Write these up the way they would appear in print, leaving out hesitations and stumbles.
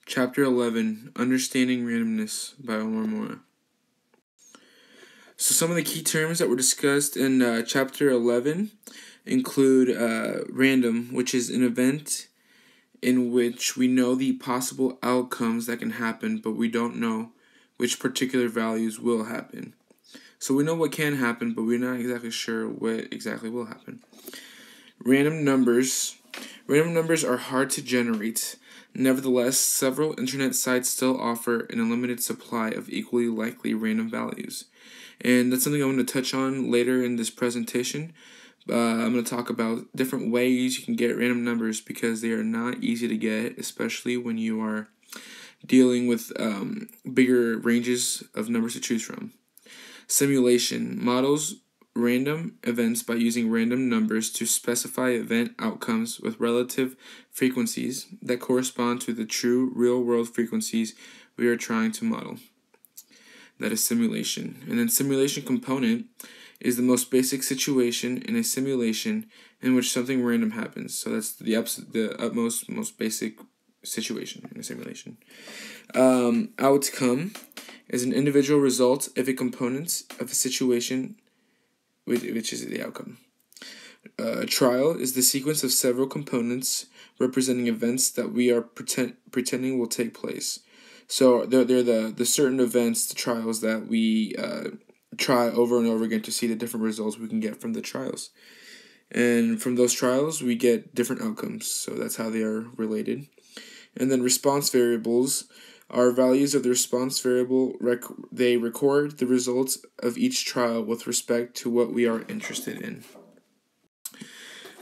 Chapter 11, Understanding Randomness by Omar Mora. So some of the key terms that were discussed in Chapter 11 include random, which is an event in which we know the possible outcomes that can happen, but we don't know which particular values will happen. So we know what can happen, but we're not exactly sure what exactly will happen. Random numbers. Random numbers are hard to generate. Nevertheless, several internet sites still offer an unlimited supply of equally likely random values. And that's something I'm going to touch on later in this presentation. I'm going to talk about different ways you can get random numbers because they are not easy to get, especially when you are dealing with bigger ranges of numbers to choose from. Simulation models random events by using random numbers to specify event outcomes with relative frequencies that correspond to the true real-world frequencies we are trying to model. That is simulation. And then simulation component is the most basic situation in a simulation in which something random happens. So that's the utmost, most basic situation in a simulation. Outcome is an individual result of a component of a situation, which is the outcome. Trial is the sequence of several components representing events that we are pretending will take place. So they're the certain events, the trials that we try over and over again to see the different results we can get from the trials. And from those trials, we get different outcomes. So that's how they are related. And then response variables are values of the response variable. They record the results of each trial with respect to what we are interested in.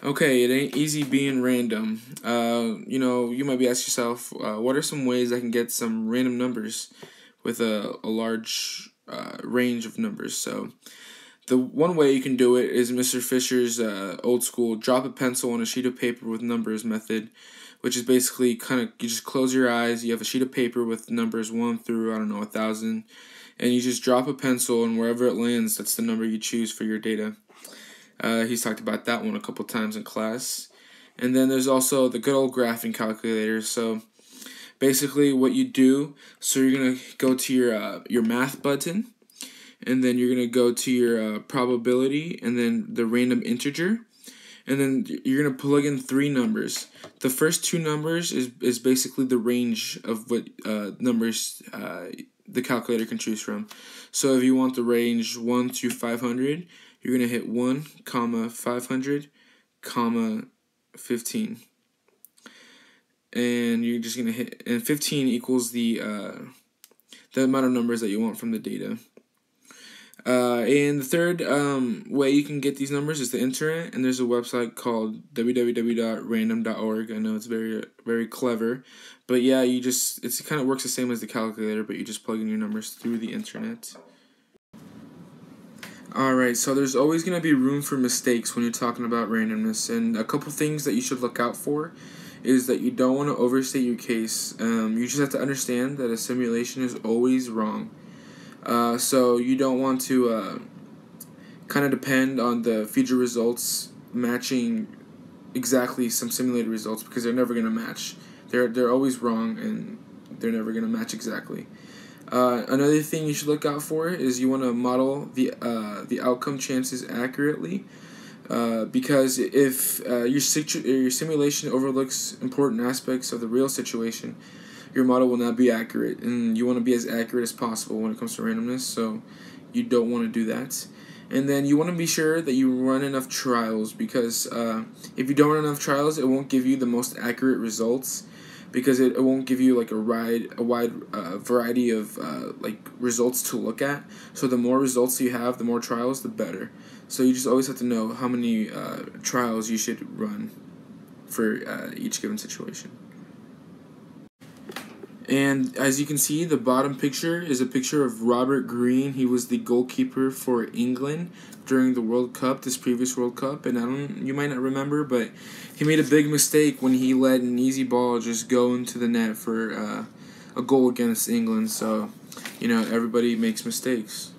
Okay, it ain't easy being random. You might be asking yourself, what are some ways I can get some random numbers with a large range of numbers? So the one way you can do it is Mr. Fisher's old school drop a pencil on a sheet of paper with numbers method, which is basically you just close your eyes, you have a sheet of paper with numbers 1 through, 1,000, and you just drop a pencil, and wherever it lands, that's the number you choose for your data. He's talked about that one a couple times in class. And then there's also the good old graphing calculator. So basically what you do, so you're going to go to your math button, and then you're going to go to your probability, and then the random integer. And then you're going to plug in 3 numbers. The first 2 numbers is basically the range of what numbers the calculator can choose from. So if you want the range 1 to 500, you're going to hit 1, 500, 15. And you're just going to hit, and 15 equals the amount of numbers that you want from the data. And the third way you can get these numbers is the internet, and there's a website called www.random.org. I know it's very, very clever, but yeah, it kind of works the same as the calculator, but you just plug in your numbers through the internet. Alright, so there's always going to be room for mistakes when you're talking about randomness, and a couple things that you should look out for is that you don't want to overstate your case. You just have to understand that a simulation is always wrong. So you don't want to kind of depend on the future results matching exactly some simulated results, because they're never going to match. They're always wrong, and they're never going to match exactly. Another thing you should look out for is you want to model the outcome chances accurately, because if your simulation overlooks important aspects of the real situation, your model will not be accurate, and you want to be as accurate as possible when it comes to randomness, so you don't want to do that. And then you want to be sure that you run enough trials, because if you don't run enough trials, it won't give you the most accurate results, because it won't give you like a wide variety of results to look at. So the more results you have, the more trials, the better. So you just always have to know how many trials you should run for each given situation. And as you can see, the bottom picture is a picture of Robert Green. He was the goalkeeper for England during the World Cup, this previous World Cup. And you might not remember, but he made a big mistake when he let an easy ball just go into the net for a goal against England. So, everybody makes mistakes.